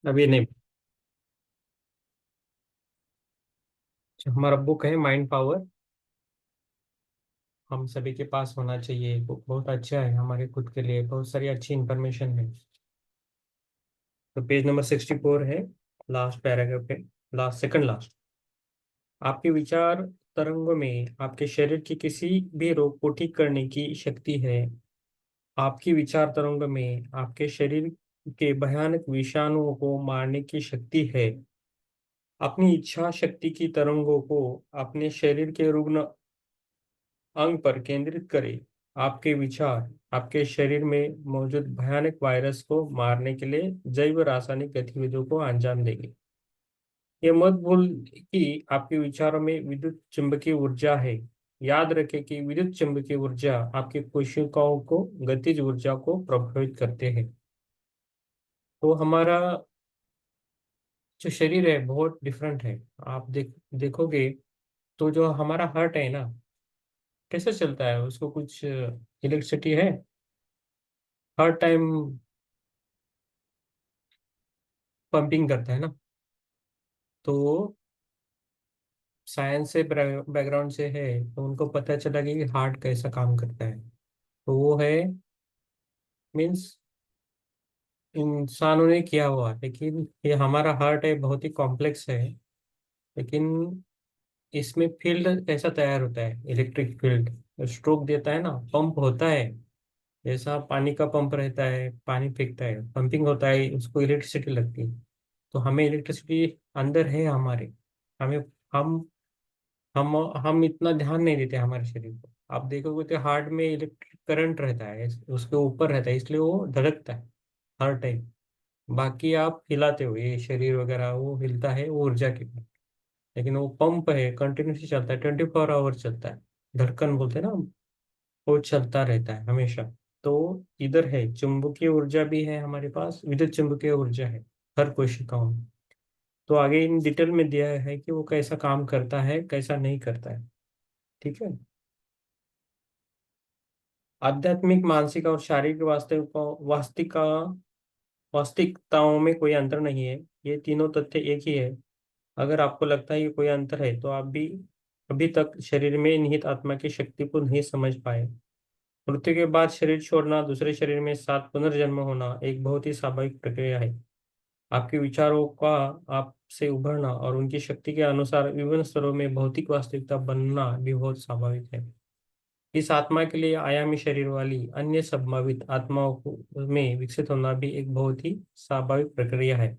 अभी नहीं। हमारा बुक है माइंड पावर। हम सभी के पास होना चाहिए। बुक बहुत अच्छा है, हमारे खुद के लिए बहुत सारी अच्छी इंफॉर्मेशन है। तो पेज नंबर 64 है, लास्ट पैराग्राफ पे, लास्ट सेकंड लास्ट। आपके विचार तरंगों में आपके शरीर की किसी भी रोग को ठीक करने की शक्ति है। आपकी विचार तरंगों में आपके शरीर के भयानक विषाणुओं को मारने की शक्ति है। अपनी इच्छा शक्ति की तरंगों को अपने शरीर के रुग्ण अंग पर केंद्रित करें। आपके विचार आपके शरीर में मौजूद भयानक वायरस को मारने के लिए जैव रासायनिक गतिविधियों को अंजाम देंगे। ये मत भूल कि आपके विचारों में विद्युत चुंबकीय ऊर्जा है। याद रखें कि विद्युत चुंबकीय ऊर्जा आपकी कोशिकाओं को गतिज ऊर्जा को प्रभावित करते हैं। तो हमारा जो शरीर है बहुत डिफरेंट है। आप देखोगे तो जो हमारा हार्ट है ना, कैसे चलता है, उसको कुछ इलेक्ट्रिसिटी है हर टाइम, पंपिंग करता है ना। तो साइंस से बैकग्राउंड से है, तो उनको पता चला कि हार्ट कैसा काम करता है। तो वो है, मीन्स इंसानों ने किया हुआ, लेकिन ये हमारा हार्ट है बहुत ही कॉम्प्लेक्स है। लेकिन इसमें फील्ड कैसा तैयार होता है, इलेक्ट्रिक फील्ड स्ट्रोक देता है ना, पंप होता है। जैसा पानी का पंप रहता है, पानी फेंकता है, पंपिंग होता है, उसको इलेक्ट्रिसिटी लगती है। तो हमें इलेक्ट्रिसिटी अंदर है हमारे। हमें हम हम हम इतना ध्यान नहीं देते हमारे शरीर को। आप देखोगे तो हार्ट में इलेक्ट्रिक करंट रहता है, उसके ऊपर रहता है, इसलिए वो धड़कता है हर टाइम। बाकी आप हिलाते हो, ये शरीर वगैरह वो हिलता है, वो ऊर्जा की बात। लेकिन वो पंप है, कंटिन्यूसली चलता है, 24 आवर चलता है। धड़कन बोलते हैं ना हम, वो चलता रहता है हमेशा। तो इधर है, चुंबकीय ऊर्जा भी है हमारे पास, विद्युत चुंबकीय ऊर्जा है हर कोशिकाओं में। तो आगे इन डिटेल में दिया है कि वो कैसा काम करता है, कैसा नहीं करता है। ठीक है। आध्यात्मिक, मानसिक और शारीरिक वास्तविकताओं में कोई अंतर नहीं है। ये तीनों तथ्य एक ही है। अगर आपको लगता है कि कोई अंतर है, तो आप भी अभी तक शरीर में निहित आत्मा की शक्ति को नहीं समझ पाए। मृत्यु के बाद शरीर छोड़ना, दूसरे शरीर में साथ पुनर्जन्म होना एक बहुत ही स्वाभाविक प्रक्रिया है। आपके विचारों का आपसे उभरना और उनकी शक्ति के अनुसार विभिन्न स्तरों में भौतिक वास्तविकता बनना भी बहुत स्वाभाविक है। इस आत्मा के लिए आयामी शरीर वाली अन्य संभावित आत्माओं में विकसित होना भी एक बहुत ही स्वाभाविक प्रक्रिया है।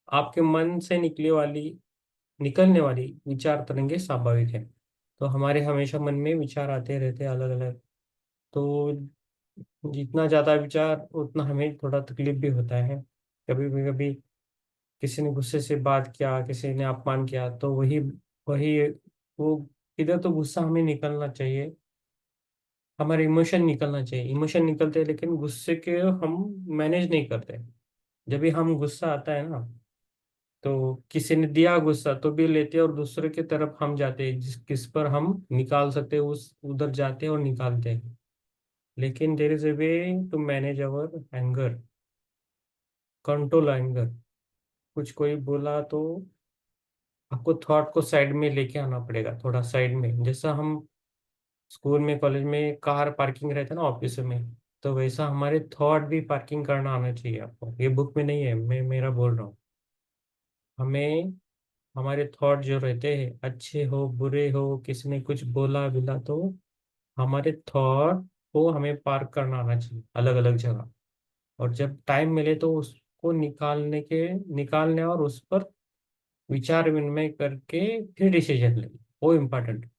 आपके मन से निकलने वाली विचार तरंगे स्वाभाविक है। तो हमारे हमेशा मन में विचार आते रहते हैं अलग अलग। तो जितना ज्यादा विचार उतना हमें थोड़ा तकलीफ भी होता है। कभी भी कभी किसी ने गुस्से से बात किया, किसी ने अपमान किया, तो वही वही वो इधर तो गुस्सा हमें निकलना चाहिए, हमारे इमोशन निकलना चाहिए। इमोशन निकलते हैं, लेकिन गुस्से के हम मैनेज नहीं करते। जब भी हम गुस्सा आता है ना, तो किसी ने दिया गुस्सा तो भी लेते हैं और दूसरे की तरफ हम जाते हैं, जिस किस पर हम निकाल सकते हैं उस उधर जाते हैं और निकालते हैं। लेकिन there is a way to manage our anger, control anger. कुछ कोई बोला तो आपको थॉट को साइड में लेके आना पड़ेगा, थोड़ा साइड में। जैसा हम स्कूल में कॉलेज में कार पार्किंग रहता है ना ऑफिस में, तो वैसा हमारे थॉट भी पार्किंग करना आना चाहिए आपको। ये बुक में नहीं है, मैं मेरा बोल रहा हूँ। हमें हमारे थॉट जो रहते हैं, अच्छे हो बुरे हो, किसी ने कुछ बोला बिला, तो हमारे थॉट को हमें पार्क करना आना चाहिए अलग अलग जगह। और जब टाइम मिले तो उसको निकालने और उस पर विचार विनिमय करके फिर डिसीजन लें। वो इम्पोर्टेंट।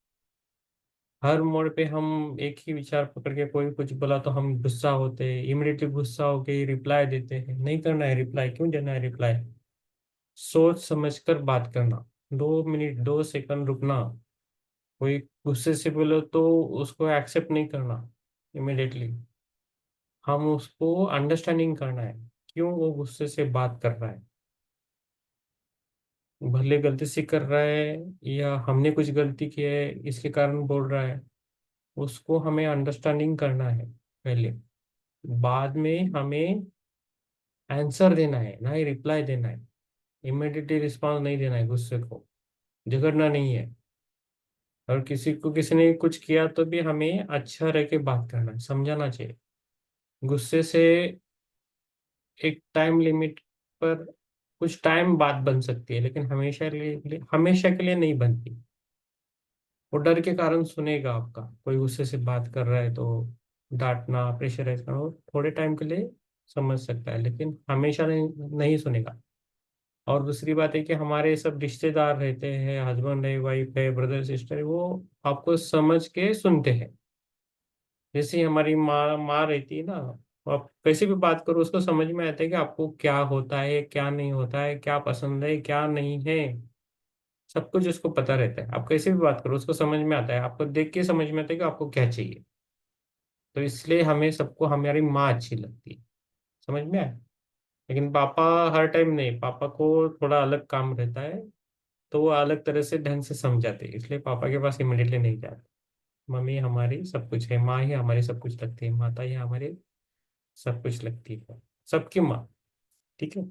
हर मोड़ पे हम एक ही विचार पकड़ के कोई कुछ बोला तो हम गुस्सा होते हैं, इमिडिएटली गुस्सा होके रिप्लाई देते हैं। नहीं करना है रिप्लाई, क्यों देना है रिप्लाई? सोच समझ कर बात करना, 2 मिनट 2 सेकंड रुकना। कोई गुस्से से बोलो तो उसको एक्सेप्ट नहीं करना इमिडिएटली। हम उसको अंडरस्टैंडिंग करना है, क्यों वो गुस्से से बात कर रहा है। भले गलती से कर रहा है या हमने कुछ गलती की है इसके कारण बोल रहा है, उसको हमें अंडरस्टैंडिंग करना है पहले। बाद में हमें आंसर देना है, ना ही रिप्लाई देना है। इमिडिएटली रिस्पॉन्स नहीं देना है गुस्से को, झगड़ना नहीं है। और किसी को किसी ने कुछ किया तो भी हमें अच्छा रह के बात करना है, समझाना चाहिए। गुस्से से एक टाइम लिमिट पर कुछ टाइम बात बन सकती है, लेकिन हमेशा के लिए नहीं बनती। वो डर के कारण सुनेगा आपका, कोई गुस्से से बात कर रहा है तो डांटना, प्रेशराइज करना, वो थोड़े टाइम के लिए समझ सकता है, लेकिन हमेशा नहीं सुनेगा। और दूसरी बात है कि हमारे सब रिश्तेदार रहते हैं, हस्बैंड है, वाइफ है, ब्रदर सिस्टर है, वो आपको समझ के सुनते हैं। जैसे ही हमारी माँ रहती है ना, वो आप कैसे भी बात करो उसको समझ में आता है कि आपको क्या होता है, क्या नहीं होता है, क्या पसंद है, क्या नहीं है। सब कुछ उसको पता रहता है। आप कैसे भी बात करो उसको समझ में आता है, आपको देख के समझ में आता है कि आपको क्या चाहिए। तो इसलिए हमें सबको हमारी माँ अच्छी लगती है। समझ में आया? लेकिन पापा हर टाइम नहीं, पापा को थोड़ा अलग काम रहता है, तो वो अलग तरह से ढंग से समझाते हैं, इसलिए पापा के पास इमिडिएटली नहीं जाते। मम्मी हमारी सब कुछ है, माँ ही हमारी सब कुछ लगती है, माता ही हमारी सब कुछ लगती है, सबकी माँ। ठीक है,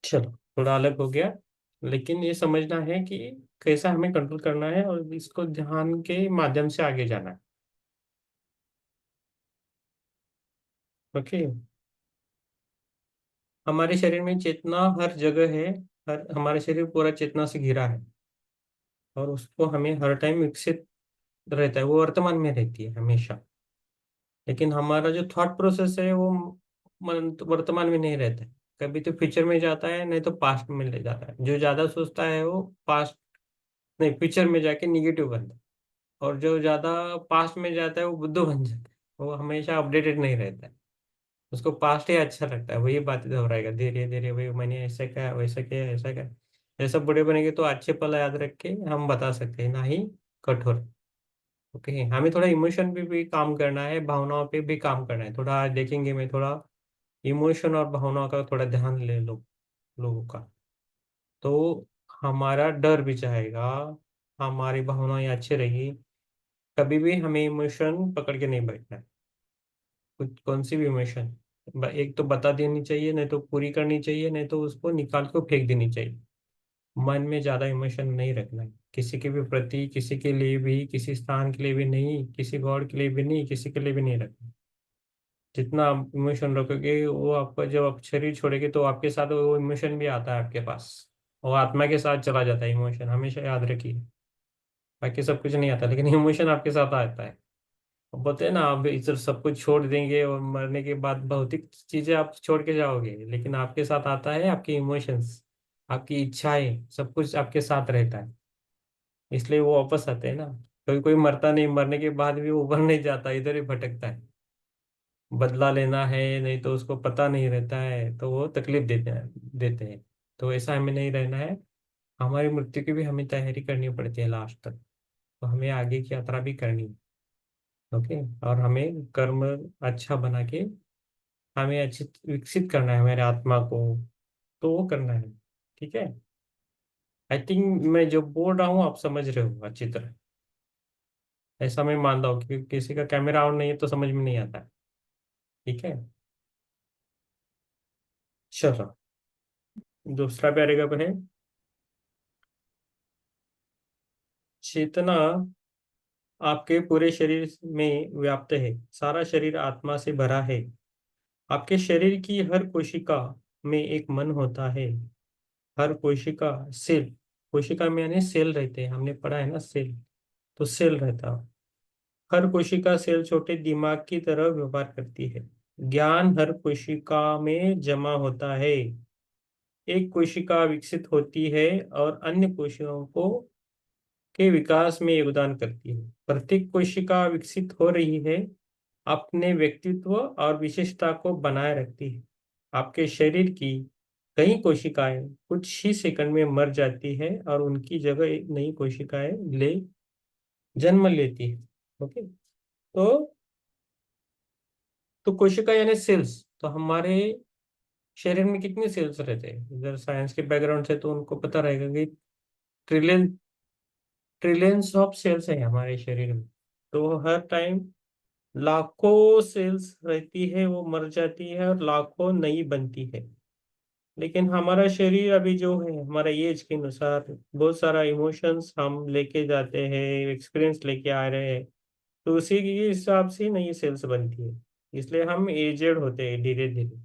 चलो थोड़ा अलग हो गया, लेकिन ये समझना है कि कैसा हमें कंट्रोल करना है और इसको ध्यान के माध्यम से आगे जाना है। ओके। हमारे शरीर में चेतना हर जगह है, हर हमारे शरीर पूरा चेतना से घिरा है, और उसको हमें हर टाइम विकसित रहता है, वो वर्तमान में रहती है हमेशा। लेकिन हमारा जो थॉट प्रोसेस है वो वर्तमान में नहीं रहता है, कभी तो फ्यूचर में जाता है, नहीं तो पास्ट में ले जाता है। जो ज्यादा सोचता है वो पास्ट नहीं, फ्यूचर में जाके निगेटिव बनता है। और जो ज्यादा पास्ट में जाता है वो बुद्धू बन जाता है, वो हमेशा अपडेटेड नहीं रहता है। उसको पास्ट ही अच्छा लगता है, वही बातें दोहराएगा धीरे धीरे, वही मैंने ऐसा किया, वैसा किया, ऐसा किया। जैसा बड़े बनेंगे तो अच्छे पल याद रख के हम बता सकते हैं, ना ही कठोर। ओके, हमें थोड़ा इमोशन पे भी काम करना है, भावनाओं पे भी काम करना है। थोड़ा आज देखेंगे, मैं थोड़ा इमोशन और भावनाओं का थोड़ा ध्यान ले लो लोगों का, तो हमारा डर भी जाएगा, हमारी भावनाएं अच्छी रहेगी। कभी भी हमें इमोशन पकड़ के नहीं बैठना है, कुछ कौन सी भी इमोशन एक तो बता देनी चाहिए, नहीं तो पूरी करनी चाहिए, नहीं तो उसको निकाल को फेंक देनी चाहिए। मन में ज्यादा इमोशन नहीं रखना है, किसी के भी प्रति, किसी के लिए भी, किसी स्थान के लिए भी नहीं, किसी गॉड के लिए भी नहीं, किसी के लिए भी नहीं रखना। जितना आप इमोशन रखोगे, वो आपका जब आप शरीर छोड़ेंगे तो आपके साथ वो इमोशन भी आता है आपके पास, वो आत्मा के साथ चला जाता है इमोशन, हमेशा याद रखिए। बाकी सब कुछ नहीं आता, लेकिन इमोशन आपके साथ आता है। बोलते हैं ना, आप इधर सब कुछ छोड़ देंगे और मरने के बाद भौतिक चीजें आप छोड़ के जाओगे, लेकिन आपके साथ आता है आपके इमोशंस, आपकी इच्छाएं, सब कुछ आपके साथ रहता है। इसलिए वो वापस आते हैं ना। कोई कोई मरता नहीं, मरने के बाद भी वो ऊपर नहीं जाता, इधर ही भटकता है। बदला लेना है, नहीं तो उसको पता नहीं रहता है, तो वो तकलीफ देते हैं। तो ऐसा हमें नहीं रहना है। हमारी मृत्यु की भी हमें तैयारी करनी पड़ती है लास्ट तक, तो हमें आगे की यात्रा भी करनी है। ओके। और हमें कर्म अच्छा बना के हमें अच्छी विकसित करना है हमारे आत्मा को, तो वो करना है। ठीक है। आई थिंक मैं जो बोल रहा हूँ आप समझ रहे हो अच्छी तरह, ऐसा मैं मानता हूँ, क्योंकि किसी का कैमरा ऑन नहीं है तो समझ में नहीं आता है। ठीक है, चलो दूसरा पैराग्राफ है। चेतना आपके पूरे शरीर में व्याप्त है, सारा शरीर आत्मा से भरा है। आपके शरीर की हर कोशिका में एक मन होता है। हर कोशिका सेल, कोशिका में यानी सेल रहते हैं, हमने पढ़ा है ना सेल, तो सेल रहता है। हर कोशिका सेल छोटे दिमाग की तरह व्यवहार करती है। ज्ञान हर कोशिका में जमा होता है। एक कोशिका विकसित होती है और अन्य कोशिकाओं को के विकास में योगदान करती है। प्रत्येक कोशिका विकसित हो रही है, अपने व्यक्तित्व और विशेषता को बनाए रखती है। आपके शरीर की कई कोशिकाएं कुछ ही सेकंड में मर जाती है और उनकी जगह एक नई कोशिकाएं ले जन्म लेती है। ओके। तो कोशिका यानी सेल्स, तो हमारे शरीर में कितने सेल्स रहते हैं? इधर साइंस के बैकग्राउंड से तो उनको पता रहेगा कि ट्रिलियंस ऑफ सेल्स है हमारे शरीर में। तो हर टाइम लाखों सेल्स रहती है वो मर जाती है और लाखों नई बनती है। लेकिन हमारा शरीर अभी जो है हमारा एज के अनुसार बहुत सारा इमोशंस हम लेके जाते हैं, एक्सपीरियंस लेके आ रहे हैं, तो उसी के हिसाब से नई सेल्स बनती है। इसलिए हम एजेड होते हैं धीरे धीरे।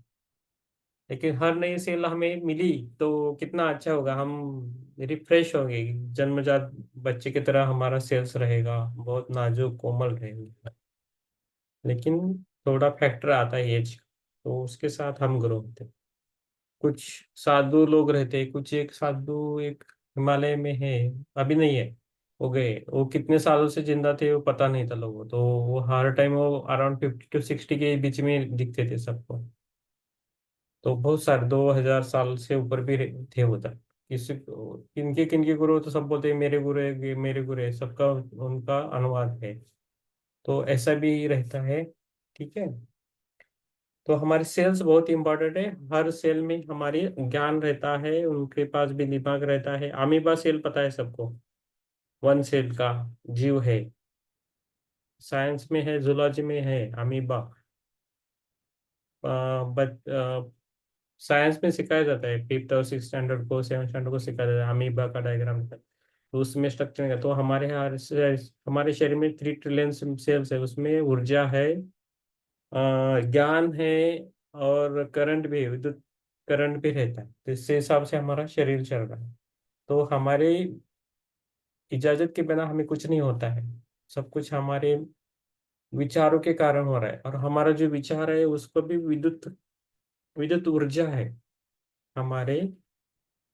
लेकिन हर नई सेल हमें मिली तो कितना अच्छा होगा, हम रिफ्रेश होंगे, जन्मजात बच्चे की तरह हमारा सेल्स रहेगा, बहुत नाजुक कोमल रहेगा। लेकिन थोड़ा फैक्टर आता है एज, तो उसके साथ हम ग्रो होते हैं। कुछ साधु लोग रहते हैं, कुछ एक साधु एक हिमालय में है, अभी नहीं है, हो गए, वो कितने सालों से जिंदा थे वो पता नहीं था लोगों, तो वो हर टाइम वो अराउंड 50 to 60 के बीच में दिखते थे सबको। तो बहुत सारे 2000 साल से ऊपर भी थे उधर। किसी किनके किनके गुरु, तो सब बोलते हैं मेरे गुरु है, ये मेरे गुरु है, सबका उनका अनुवाद है। तो ऐसा भी रहता है। ठीक है। तो हमारी सेल्स बहुत इंपॉर्टेंट है। हर सेल में हमारी ज्ञान रहता है, उनके पास भी दिमाग रहता है। अमीबा सेल पता है सबको, वन सेल का जीव है। साइंस में है, जूलॉजी में है अमीबा। बट साइंस में सिखाया जाता है, फिफ्थ और सिक्स स्टैंडर्ड को, सेवन स्टैंडर्ड को सिखाया जाता है अमीबा का डायग्राम था। तो उसमें स्ट्रक्चर है। तो हमारे शरीर में 3 ट्रिलियन सेल्स है, उसमें ऊर्जा है, ज्ञान है, और करंट भी, विद्युत करंट भी रहता है। तो इससे हिसाब से हमारा शरीर चल रहा है। तो हमारे इजाजत के बिना हमें कुछ नहीं होता है। सब कुछ हमारे विचारों के कारण हो रहा है, और हमारा जो विचार है उसको भी विद्युत विद्युत ऊर्जा है। हमारे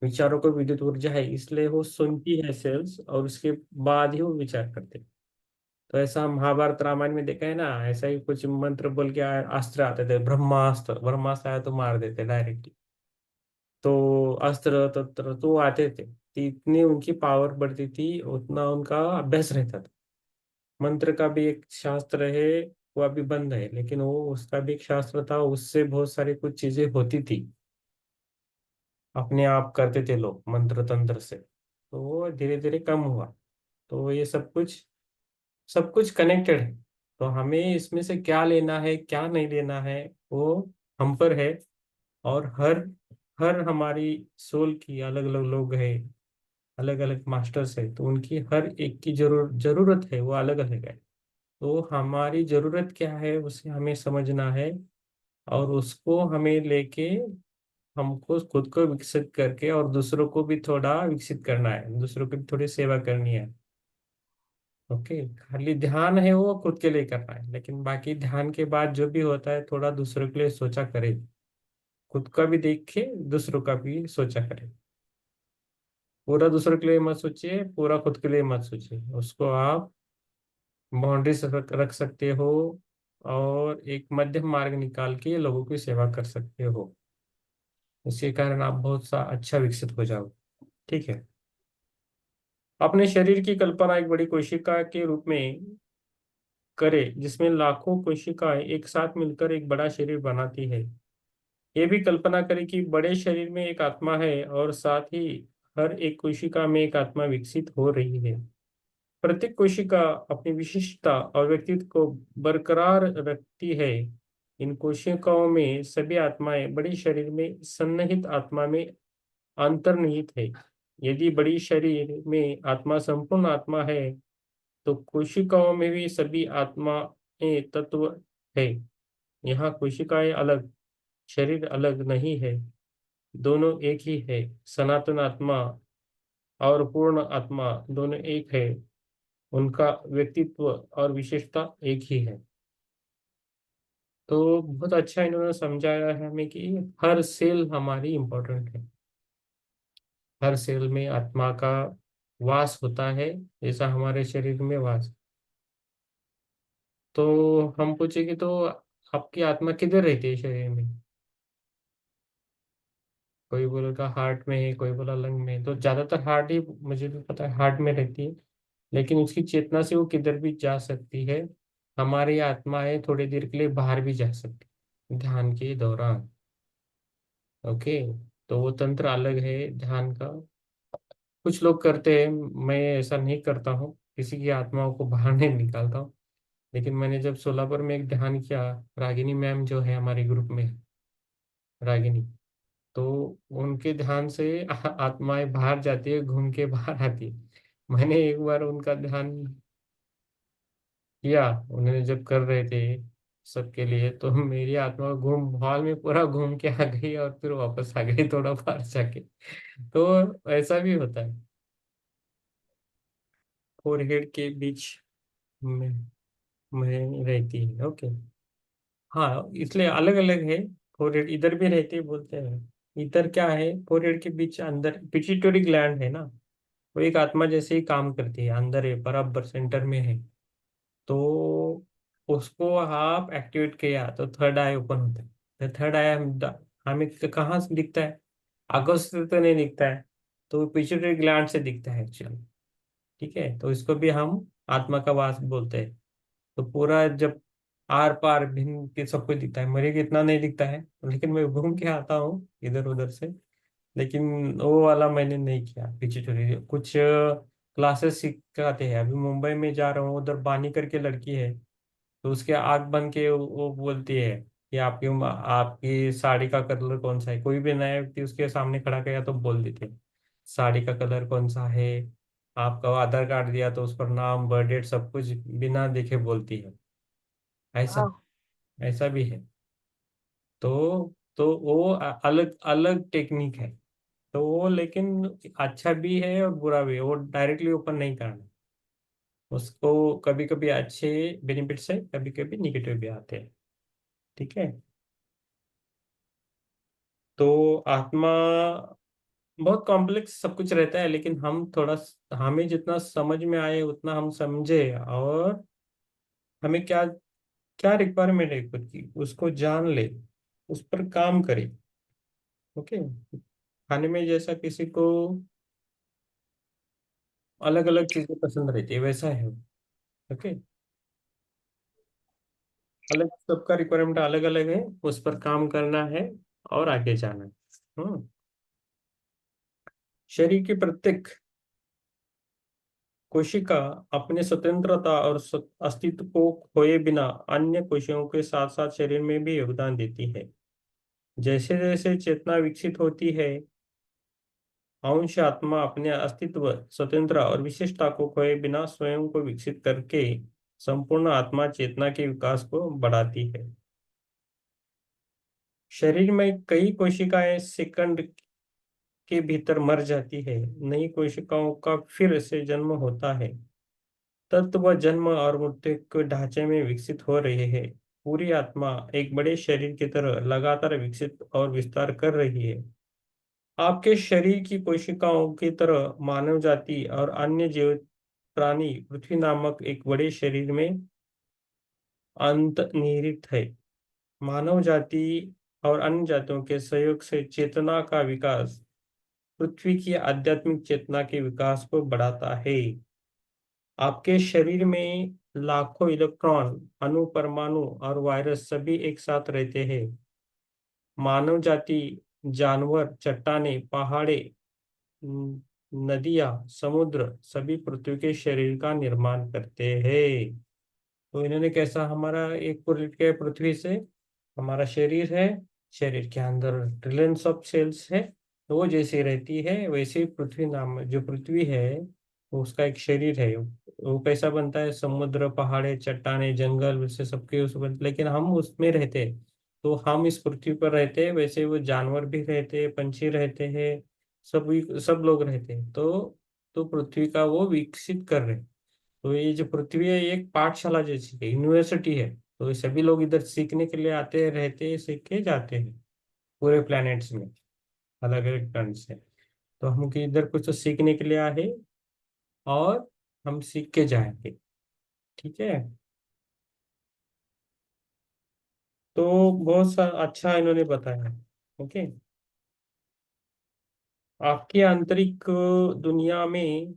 विचारों को विद्युत ऊर्जा है, इसलिए वो सुनती है सेल्स, और उसके बाद ही वो विचार करते हैं। तो ऐसा महाभारत रामायण में देखा है ना, ऐसा ही कुछ मंत्र बोल के अस्त्र आते थे, ब्रह्मास्त्र, ब्रह्मास्त्र आया तो मार देते डायरेक्टली। तो अस्त्र तत्र तो आते थे, तो इतनी उनकी पावर बढ़ती थी, उतना उनका अभ्यास रहता था। मंत्र का भी एक शास्त्र है, वो अभी बंद है, लेकिन वो उसका भी एक शास्त्र था, उससे बहुत सारी कुछ चीजें होती थी, अपने आप करते थे लोग मंत्र तंत्र से। तो वो धीरे धीरे कम हुआ। तो ये सब कुछ कनेक्टेड है। तो हमें इसमें से क्या लेना है क्या नहीं लेना है, वो हम पर है। और हर हर हमारी सोल की अलग अलग लोग हैं, अलग अलग मास्टर्स है, तो उनकी हर एक की जरूरत है, वो अलग अलग है। तो हमारी जरूरत क्या है उसे हमें समझना है, और उसको हमें लेके हमको खुद को विकसित करके और दूसरों को भी थोड़ा विकसित करना है, दूसरों की भी थोड़ी सेवा करनी है। ओके। खाली ध्यान है वो खुद के लिए करना है, लेकिन बाकी ध्यान के बाद जो भी होता है थोड़ा दूसरों के लिए सोचा करे। खुद का भी देखे, दूसरों का भी सोचा करे। पूरा दूसरों के लिए मत सोचिए, पूरा खुद के लिए मत सोचिए, उसको आप बाउंड्रीज रख सकते हो, और एक मध्यम मार्ग निकाल के लोगों की सेवा कर सकते हो। इसके कारण आप बहुत सा अच्छा विकसित हो जाओ। ठीक है। अपने शरीर की कल्पना एक बड़ी कोशिका के रूप में करे, जिसमें लाखों कोशिकाएं एक साथ मिलकर एक बड़ा शरीर बनाती है। ये भी कल्पना करें कि बड़े शरीर में एक आत्मा है, और साथ ही हर एक कोशिका में एक आत्मा विकसित हो रही है। प्रत्येक कोशिका अपनी विशिष्टता और व्यक्तित्व को बरकरार रखती है। इन कोशिकाओं में सभी आत्माएं बड़ी शरीर में सन्निहित आत्मा में अंतर्निहित है। यदि बड़ी शरीर में आत्मा संपूर्ण आत्मा है, तो कोशिकाओं में भी सभी आत्माएं तत्व है। यहाँ कोशिकाएं अलग, शरीर अलग नहीं है, दोनों एक ही है। सनातन आत्मा और पूर्ण आत्मा दोनों एक है, उनका व्यक्तित्व और विशेषता एक ही है। तो बहुत अच्छा इन्होंने समझाया है हमें कि हर सेल हमारी इम्पोर्टेंट है। हर सेल में आत्मा का वास होता है, जैसा हमारे शरीर में वास। तो हम पूछेंगे तो आपकी आत्मा किधर रहती है शरीर में? कोई बोलेगा हार्ट में है, कोई बोला लंग में है। तो ज्यादातर हार्ट ही, मुझे भी पता है हार्ट में रहती है, लेकिन उसकी चेतना से वो किधर भी जा सकती है। हमारी आत्माएं थोड़ी देर के लिए बाहर भी जा सकती है ध्यान के दौरान। ओके। तो वो तंत्र अलग है ध्यान का। कुछ लोग करते हैं, मैं ऐसा नहीं करता हूँ, किसी की आत्माओं को बाहर नहीं निकालता हूँ। लेकिन मैंने जब सोलापुर में एक ध्यान किया, रागिनी मैम जो है हमारे ग्रुप में, रागिनी, तो उनके ध्यान से आत्माएं बाहर जाती है, घूम के बाहर आती है। मैंने एक बार उनका ध्यान किया, उन्होंने जब कर रहे थे सबके लिए, तो मेरी आत्मा घूम हॉल में पूरा घूम के आ गई और फिर वापस आ गई थोड़ा बाहर जाके। तो ऐसा भी होता है। फोरहेड के बीच में रहती है, ओके। हाँ, इसलिए अलग अलग है। फोरहेड इधर भी रहती है बोलते हैं, इधर क्या है, फोरहेड के बीच अंदर पिट्यूटरी ग्लैंड है ना, वो एक आत्मा जैसे ही काम करती है, अंदर है, बराबर सेंटर में है। तो उसको आप एक्टिवेट किया तो थर्ड आई ओपन होता है। तो थर्ड आई हमें कहाँ से दिखता है? आंखों से तो नहीं दिखता है, तो पिट्यूटरी ग्लैंड से दिखता है एक्चुअली। ठीक है, तो इसको भी हम आत्मा का वास बोलते हैं। तो पूरा जब आर पार भिन्न के सबको दिखता है, मेरे को इतना नहीं दिखता है, लेकिन मैं घूम के आता हूँ इधर उधर से। लेकिन वो वाला मैंने नहीं किया पीछे छोड़ी, कुछ क्लासेस सिखाते हैं। अभी मुंबई में जा रहा हूँ, उधर बानी करके लड़की है, तो उसके आंख बन के वो बोलती है कि आपकी आपकी साड़ी का कलर कौन सा है। कोई भी नया व्यक्ति उसके सामने खड़ा किया तो बोल देते हैं, साड़ी का कलर कौन सा है। आपका आधार कार्ड दिया तो उस पर नाम, बर्थ डेट, सब कुछ बिना देखे बोलती है। ऐसा, वाह। ऐसा भी है। तो वो अलग अलग टेक्निक है। तो वो लेकिन अच्छा भी है और बुरा भी है, वो डायरेक्टली ओपन नहीं करना। उसको कभी कभी अच्छे बेनिफिट्स है, कभी कभी निगेटिव भी आते हैं। ठीक है। तो आत्मा बहुत कॉम्प्लेक्स सब कुछ रहता है, लेकिन हम थोड़ा, हमें जितना समझ में आए उतना हम समझे, और हमें क्या क्या रिक्वायरमेंट है खुद की, उसको जान ले, उस पर काम करे। ओके। खाने में जैसा किसी को अलग अलग चीजें पसंद रहती है, वैसा है। ओके। अलग, सबका रिक्वायरमेंट अलग अलग है, उस पर काम करना है और आगे जाना है। शरीर की प्रत्येक कोशिका अपने स्वतंत्रता और अस्तित्व को खोए बिना अन्य कोशिकाओं के साथ साथ शरीर में भी योगदान देती है। जैसे जैसे चेतना विकसित होती है, अंश आत्मा अपने अस्तित्व, स्वतंत्र और विशिष्टता को खोए बिना स्वयं को विकसित करके संपूर्ण आत्मा चेतना के विकास को बढ़ाती है। शरीर में कई कोशिकाएं सेकंड के भीतर मर जाती है, नई कोशिकाओं का फिर से जन्म होता है। तत्व जन्म और मृत्यु के ढांचे में विकसित हो रहे हैं। पूरी आत्मा एक बड़े शरीर की तरह लगातार विकसित और विस्तार कर रही है। आपके शरीर की कोशिकाओं की तरह मानव जाति और अन्य जीवित प्राणी पृथ्वी नामक एक बड़े शरीर में अंतर्निहित है। मानव जाति और अन्य जातियों के सहयोग से चेतना का विकास पृथ्वी की आध्यात्मिक चेतना के विकास को बढ़ाता है। आपके शरीर में लाखों इलेक्ट्रॉन, अणु, परमाणु और वायरस सभी एक साथ रहते हैं। मानव जाति, जानवर, चट्टानें, पहाड़े, न- नदियां, समुद्र सभी पृथ्वी के शरीर का निर्माण करते हैं। तो इन्होंने कैसा, हमारा एक प्लेट के पृथ्वी से हमारा शरीर है, शरीर के अंदर ट्रिलियंस ऑफ सेल्स है। तो वो जैसे रहती है वैसे ही पृथ्वी नाम जो पृथ्वी है, वो उसका एक शरीर है। वो कैसा बनता है, समुद्र, पहाड़े, चट्टाने, जंगल, वैसे सबके उस लेकिन हम उसमें रहते हैं। तो हम इस पृथ्वी पर रहते हैं, वैसे वो जानवर भी रहते हैं, पंछी रहते हैं, सब लोग रहते हैं। तो पृथ्वी का वो विकसित कर रहे हैं। तो ये जो पृथ्वी है, ये एक पाठशाला जैसी है, यूनिवर्सिटी है। तो ये सभी लोग इधर सीखने के लिए आते रहते हैं, सीख के जाते हैं पूरे प्लैनेट्स में, अलग अलग प्लैनेट से। तो हम कि इधर कुछ तो सीखने के लिए आए, और हम सीख के जाएंगे। ठीक है। तो बहुत सा अच्छा इन्होंने बताया। ओके। आपकी आंतरिक दुनिया में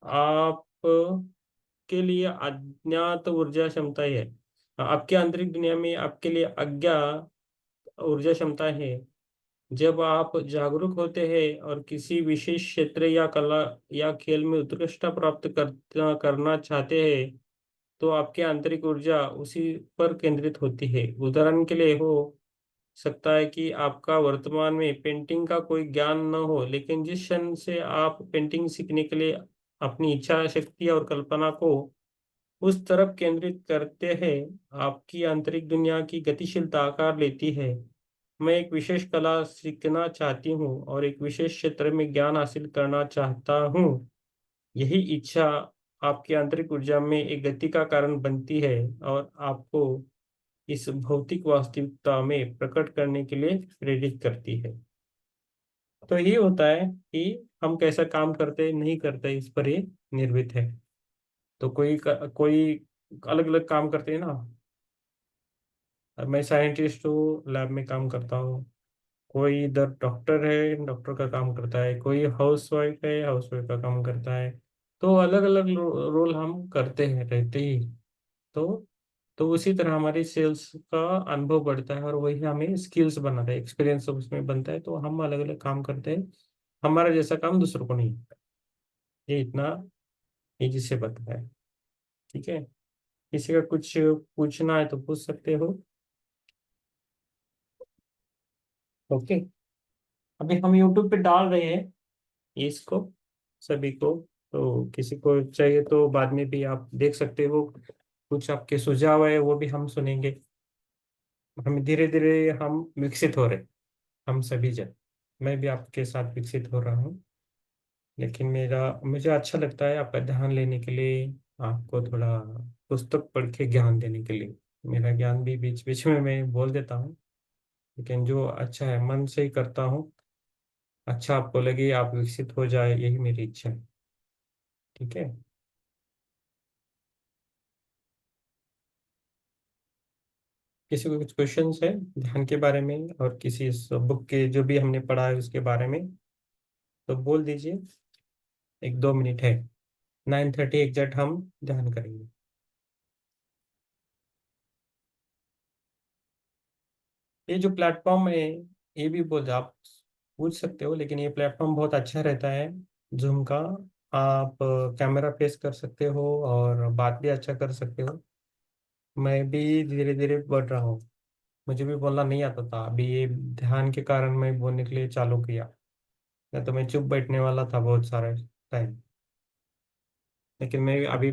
आप के लिए अज्ञात ऊर्जा क्षमता है। आपके आंतरिक दुनिया में आपके लिए अज्ञात ऊर्जा क्षमता है। जब आप जागरूक होते हैं और किसी विशेष क्षेत्र या कला या खेल में उत्कृष्टता प्राप्त करना चाहते हैं, तो आपकी आंतरिक ऊर्जा उसी पर केंद्रित होती है। उदाहरण के लिए हो सकता है कि आपका वर्तमान में पेंटिंग का कोई ज्ञान न हो, लेकिन जिस क्षण से आप पेंटिंग सीखने के लिए अपनी इच्छा शक्ति और कल्पना को उस तरफ केंद्रित करते हैं, आपकी आंतरिक दुनिया की गतिशीलता आकार लेती है। मैं एक विशेष कला सीखना चाहती हूँ और एक विशेष क्षेत्र में ज्ञान हासिल करना चाहता हूँ। यही इच्छा आपकी आंतरिक ऊर्जा में एक गति का कारण बनती है और आपको इस भौतिक वास्तविकता में प्रकट करने के लिए प्रेरित करती है। तो ये होता है कि हम कैसा काम करते नहीं करते, इस पर ये निर्भर है। तो कोई अलग अलग काम करते हैं ना। अब मैं साइंटिस्ट हूँ, लैब में काम करता हूँ। कोई इधर डॉक्टर है, डॉक्टर का काम करता है। कोई हाउसवाइफ है, हाउसवाइफ का काम करता है। तो अलग अलग रोल हम करते हैं, रहते ही। तो तो उसी तरह हमारी सेल्स का अनुभव बढ़ता है और वही हमें स्किल्स बनाता है, एक्सपीरियंस उसमें बनता है। तो हम अलग अलग काम करते हैं। हमारा जैसा काम दूसरों को नहीं आता। ये इतना ईजी से पता है। ठीक है। किसी का कुछ पूछना है तो पूछ सकते हो। ओके। अभी हम यूट्यूब पे डाल रहे हैं इसको सभी को। तो किसी को चाहिए तो बाद में भी आप देख सकते हो। कुछ आपके सुझाव है वो भी हम सुनेंगे। हम धीरे धीरे हम विकसित हो रहे, हम सभी जन। मैं भी आपके साथ विकसित हो रहा हूँ। लेकिन मेरा मुझे अच्छा लगता है आपका ध्यान लेने के लिए, आपको थोड़ा पुस्तक पढ़ के ज्ञान देने के लिए। मेरा ज्ञान भी बीच बीच में मैं बोल देता हूँ, लेकिन जो अच्छा है मन से ही करता हूँ। अच्छा आपको लगे, आप विकसित हो जाए, यही मेरी इच्छा है। ठीक है। किसी को कुछ क्वेश्चंस है ध्यान के बारे में और किसी इस बुक के जो भी हमने पढ़ा है उसके बारे में, तो बोल दीजिए। 1-2 मिनट है। 9:30 एग्जैक्ट हम ध्यान करेंगे। ये जो प्लेटफॉर्म है, ये भी बोल आप पूछ सकते हो, लेकिन ये प्लेटफॉर्म बहुत अच्छा रहता है जूम का। आप कैमरा फेस कर सकते हो और बात भी अच्छा कर सकते हो। मैं भी धीरे धीरे बढ़ रहा हूँ। मुझे भी बोलना नहीं आता था, अभी ये ध्यान के कारण मैं बोलने के लिए चालू किया। नहीं तो मैं चुप बैठने वाला था बहुत सारा टाइम। लेकिन मैं अभी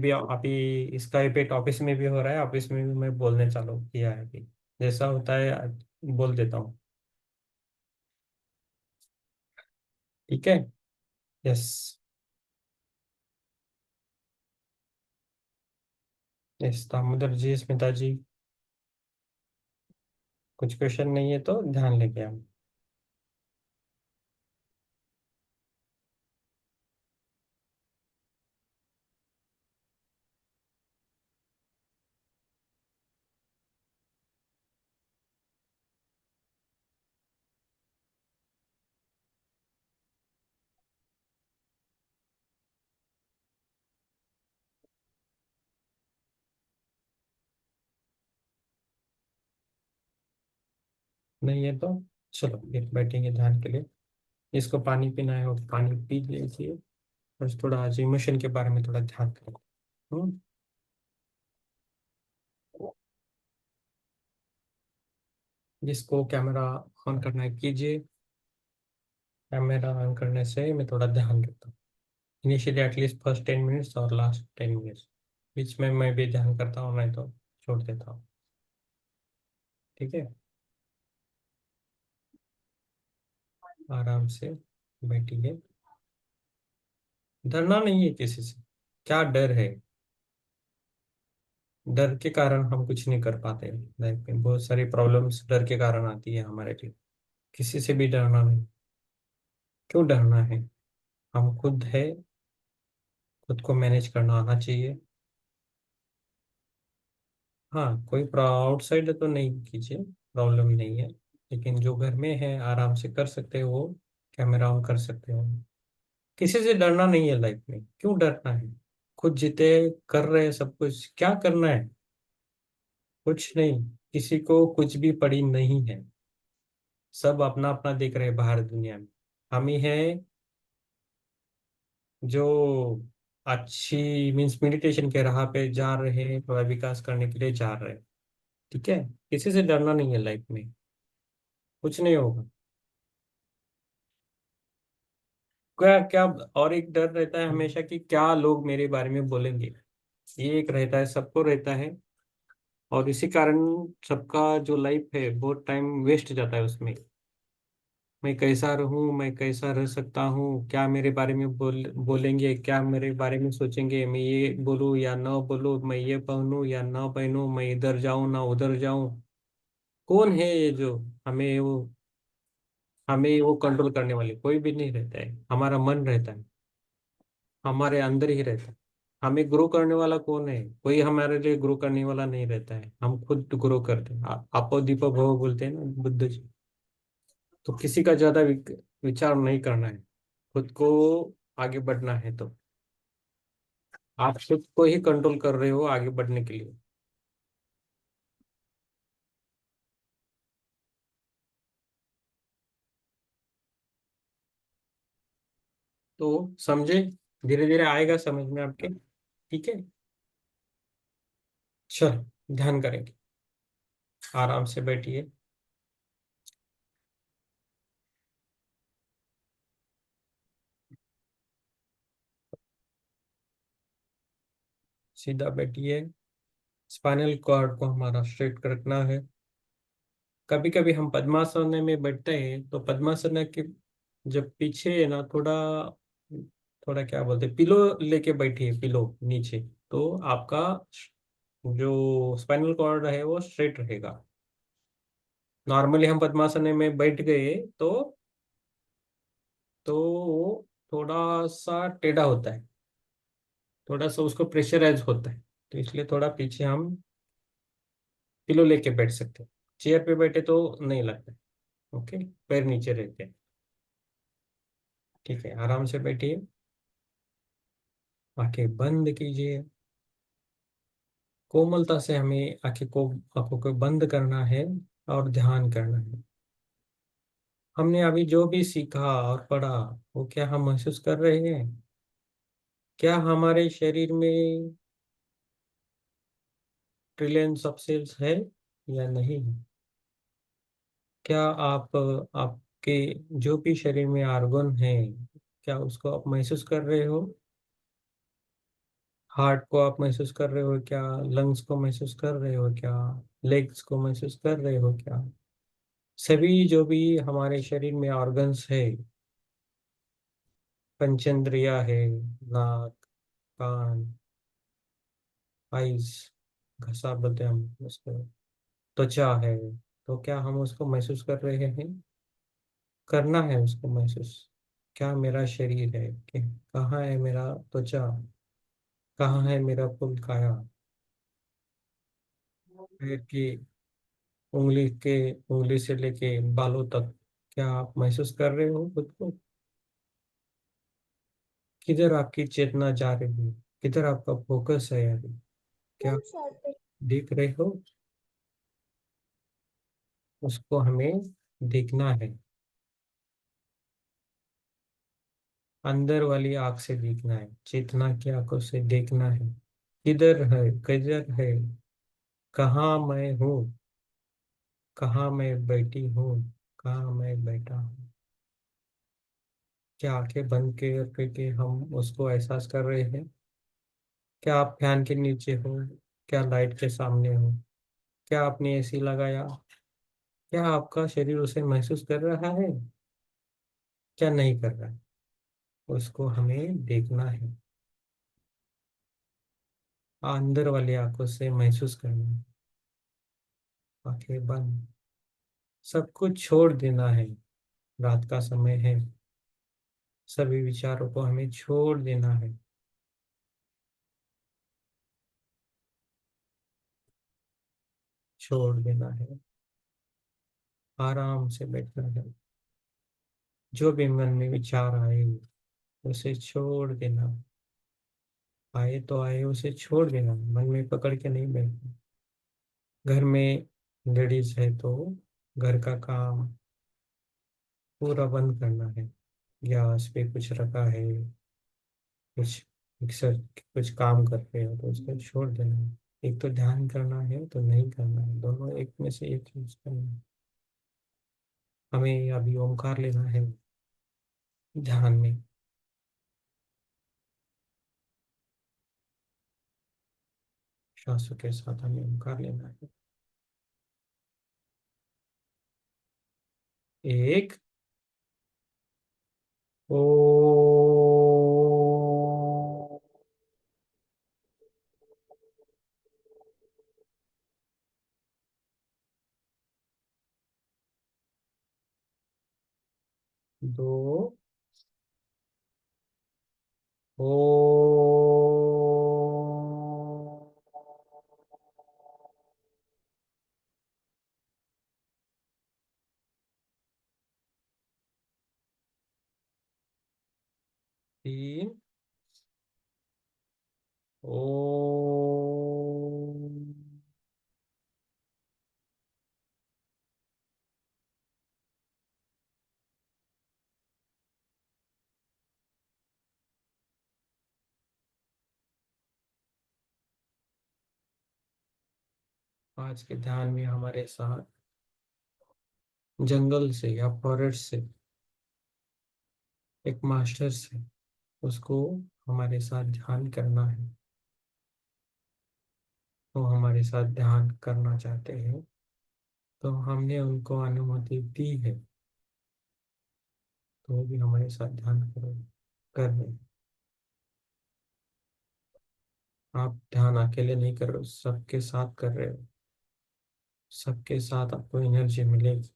इसका इफेक्ट ऑफिस में भी हो रहा है। ऑफिस में भी मैं बोलने चालू किया है अभी। जैसा होता है बोल देता हूँ। ठीक है। यस। यस दामोदर जी, स्मिता जी। कुछ क्वेश्चन नहीं है तो ध्यान लेके हम। नहीं है तो चलो फिर बैठेंगे ध्यान के लिए। इसको पानी पीना है और पानी पी लीजिए। बस थोड़ा आज इमोशन के बारे में थोड़ा ध्यान करें। हम्म। जिसको कैमरा ऑन करना है कीजिए। कैमरा ऑन करने से मैं थोड़ा ध्यान देता हूँ। इनिशियली एटलीस्ट फर्स्ट 10 मिनट्स और लास्ट 10 मिनट्स। बीच में मैं भी ध्यान करता हूँ, नहीं तो छोड़ देता हूँ। ठीक है। आराम से बैठिए। डरना नहीं है किसी से। क्या डर है? डर के कारण हम कुछ नहीं कर पाते। लाइफ में बहुत सारी प्रॉब्लम्स डर के कारण आती है हमारे लिए। किसी से भी डरना नहीं। क्यों डरना है? हम खुद है। खुद को मैनेज करना आना चाहिए। हाँ, कोई आउटसाइड तो नहीं कीजिए, प्रॉब्लम नहीं है। लेकिन जो घर में है आराम से कर सकते हो, कैमरा ऑन कर सकते हो। किसी से डरना नहीं है लाइफ में, क्यों डरना है? खुद जीते, कर रहे हैं सब कुछ, क्या करना है? कुछ नहीं। किसी को कुछ भी पड़ी नहीं है। सब अपना अपना देख रहे हैं बाहर दुनिया में। हम ही हैं जो अच्छी मीन्स मेडिटेशन के राह पे जा रहे हैं, थोड़ा विकास करने के लिए जा रहे हैं। ठीक है। किसी से डरना नहीं है लाइफ में। कुछ नहीं होगा। क्या क्या। और एक डर रहता है हमेशा कि क्या लोग मेरे बारे में बोलेंगे। ये एक रहता है, सबको रहता है। और इसी कारण सबका जो लाइफ है बहुत टाइम वेस्ट जाता है उसमें। मैं कैसा रहूं, मैं कैसा रह सकता हूँ, क्या मेरे बारे में बोलेंगे, क्या मेरे बारे में सोचेंगे, मैं ये बोलूँ या न बोलूँ, मैं ये पहनूं या न पहनूं, मैं इधर जाऊं ना उधर जाऊं। कौन है ये जो हमें वो कंट्रोल करने वाले? कोई भी नहीं रहता है, हमारा मन रहता है। हमारे अंदर ही रहता है। हमें ग्रो करने वाला कौन है? कोई हमारे लिए ग्रो करने वाला नहीं रहता है, हम खुद ग्रो करते हैं। आपो दीपो भव बोलते हैं ना बुद्ध जी। तो किसी का ज्यादा विचार नहीं करना है। खुद को आगे बढ़ना है तो आप खुद को ही कंट्रोल कर रहे हो आगे बढ़ने के लिए। तो समझे? धीरे धीरे आएगा समझ में आपके। ठीक है। चलो, ध्यान करेंगे। आराम से बैठिए। सीधा बैठिए। स्पाइनल कॉर्ड को हमारा स्ट्रेट रखना है। कभी कभी हम पद्मासन में बैठते हैं तो पद्मासन के जब पीछे है ना, थोड़ा थोड़ा क्या बोलते हैं, पिलो लेके बैठिए, पिलो नीचे। तो आपका जो स्पाइनल कॉर्ड है वो स्ट्रेट रहेगा। नॉर्मली हम पद्मासन में बैठ गए तो वो थोड़ा सा टेढ़ा होता है, थोड़ा सा उसको प्रेशराइज होता है। तो इसलिए थोड़ा पीछे हम पिलो लेके बैठ सकते हैं। चेयर पे बैठे तो नहीं लगता है। ओके। पैर नीचे रहते हैं। ठीक है, आराम से बैठिए। आंखें बंद कीजिए। कोमलता से हमें आंखों को बंद करना है और ध्यान करना है। हमने अभी जो भी सीखा और पढ़ा, वो क्या हम महसूस कर रहे हैं? क्या हमारे शरीर में ट्रिलियंस ऑफ सेल्स है या नहीं? क्या आपके जो भी शरीर में आर्गन है, क्या उसको आप महसूस कर रहे हो? हार्ट को आप महसूस कर रहे हो क्या? लंग्स को महसूस कर रहे हो क्या? लेग्स को महसूस कर रहे हो क्या? सभी जो भी हमारे शरीर में ऑर्गन्स है, पंचेंद्रिया है, नाक, कान, आइज, घसा बोलते हैं हम उसको, त्वचा है। तो क्या हम उसको महसूस कर रहे हैं? करना है उसको महसूस। क्या मेरा शरीर है कि कहाँ है मेरा त्वचा? कहाँ है मेरा फुल काया? पैर की उंगली से लेके बालों तक, क्या आप महसूस कर रहे हो खुद को? किधर आपकी चेतना जा रही है? किधर आपका फोकस है अभी? क्या देख रहे हो? उसको हमें देखना है। अंदर वाली आंख से देखना है, चेतना की आंखों से देखना है। किधर है, किधर है, कहाँ मैं हूँ, कहाँ मैं बैठी हूँ, कहाँ मैं बैठा हूँ। क्या आंखें बंद करके हम उसको एहसास कर रहे हैं? क्या आप फैन के नीचे हो? क्या लाइट के सामने हो? क्या आपने एसी लगाया? क्या आपका शरीर उसे महसूस कर रहा है? क्या नहीं कर रहा है? उसको हमें देखना है। अंदर वाली आंखों से महसूस करना है। आंखें बंद। सब कुछ छोड़ देना है। रात का समय है। सभी विचारों को हमें छोड़ देना है। छोड़ देना है। आराम से बैठना है। जो भी मन में विचार आए उसे छोड़ देना। आए तो आए, उसे छोड़ देना, मन में पकड़ के नहीं बैठना। घर में लेडीज है तो घर का काम पूरा बंद करना है। गैस पे कुछ रखा है, कुछ अक्सर कुछ काम कर रहे हो तो उसको छोड़ देना है। एक तो ध्यान करना है तो नहीं करना है, दोनों एक में से एक चूज करना है। हमें अभी ओमकार लेना है ध्यान में। श्वासों के साथ हमें ओमकार लेना है। एक। ओ। दो। ओ। तीन। ओ। आज के ध्यान में हमारे साथ जंगल से या फॉरेस्ट से एक मास्टर से, उसको हमारे साथ ध्यान करना है। वो हमारे साथ ध्यान करना चाहते हैं, तो हमने उनको अनुमति दी है, तो वो भी हमारे साथ ध्यान करो कर रहे हैं। आप ध्यान अकेले नहीं कर रहे हो, सबके साथ कर रहे हो। सबके साथ आपको एनर्जी मिलेगी।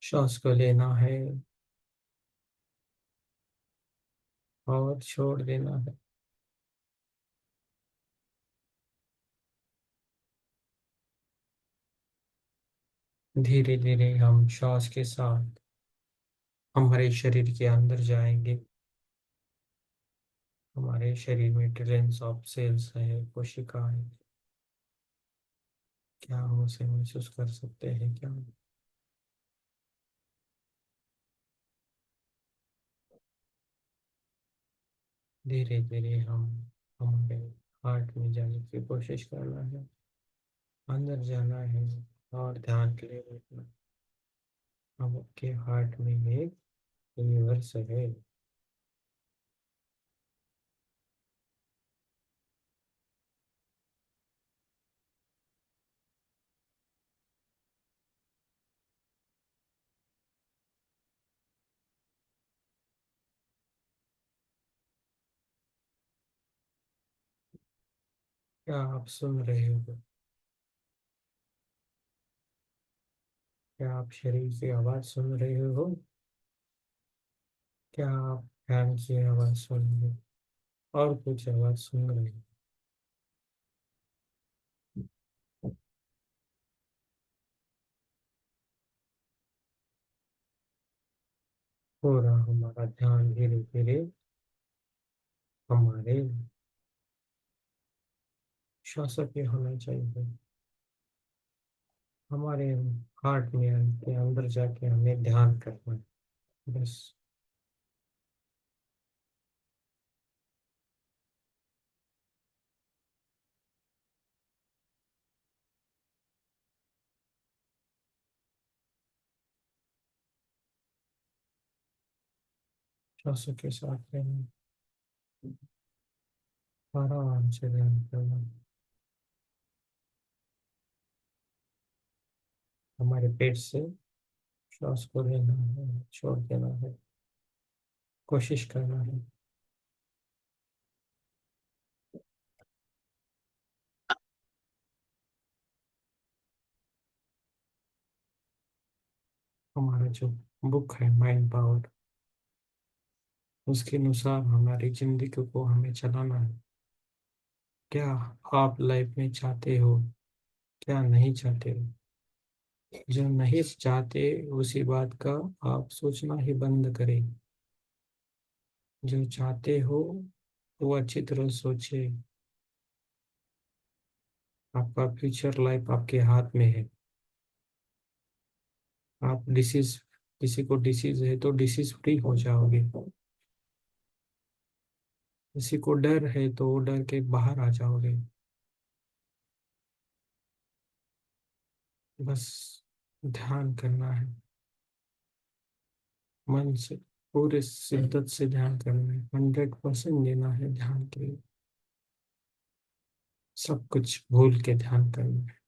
श्वास को लेना है और छोड़ देना है। धीरे धीरे हम श्वास के साथ हमारे शरीर के अंदर जाएंगे। हमारे शरीर में ट्रिलियंस ऑफ सेल्स है, कोशिका है। क्या हम उसे महसूस कर सकते हैं क्या? धीरे धीरे हम हमारे हार्ट में जाने की कोशिश करना है, अंदर जाना है और ध्यान के लिए बैठना। हम आपके हार्ट में एक यूनिवर्स है। क्या आप सुन रहे हो? क्या आप शरीर की आवाज सुन रहे हो? क्या आप फैन की आवाज सुन रहे हो और कुछ आवाज सुन रहे हो? पूरा हमारा ध्यान धीरे धीरे हमारे श्वासों पे होना चाहिए। हमारे हार्ट में के अंदर जाके हमें ध्यान करना है बस। श्वासों के साथ रहना, आराम से ध्यान करना। हमारे पेट से श्वास को लेना है, छोड़ देना है, कोशिश करना है। हमारा जो बुक है माइंड पावर। उसके अनुसार हमारी जिंदगी को हमें चलाना है। क्या आप लाइफ में चाहते हो, क्या नहीं चाहते हो? जो नहीं चाहते उसी बात का आप सोचना ही बंद करें। जो चाहते हो वो अच्छी तरह सोचे। आपका फ्यूचर लाइफ आपके हाथ में है। आप डिसीज, किसी को डिसीज है तो डिसीज फ्री हो जाओगे। किसी को डर है तो वो डर के बाहर आ जाओगे। बस ध्यान करना है, मन से, पूरे शिद्दत से ध्यान करना है, 100% देना है ध्यान के लिए। सब कुछ भूल के ध्यान करना है।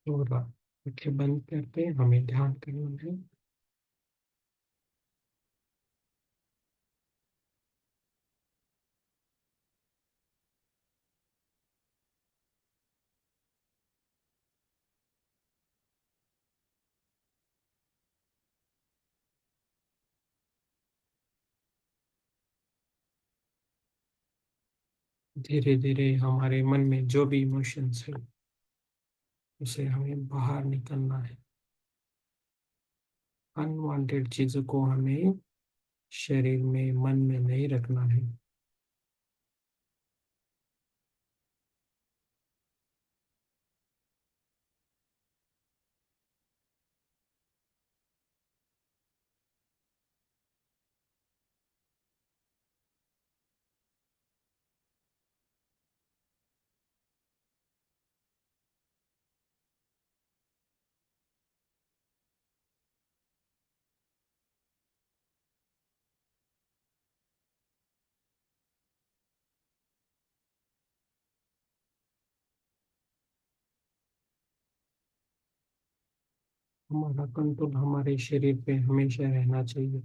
और आंखें बंद करके हमें ध्यान करना है। धीरे धीरे हमारे मन में जो भी इमोशंस है उसे हमें बाहर निकलना है। अनवांटेड चीजों को हमें शरीर में, मन में नहीं रखना है। हमारा कंट्रोल हमारे शरीर पे हमेशा रहना चाहिए।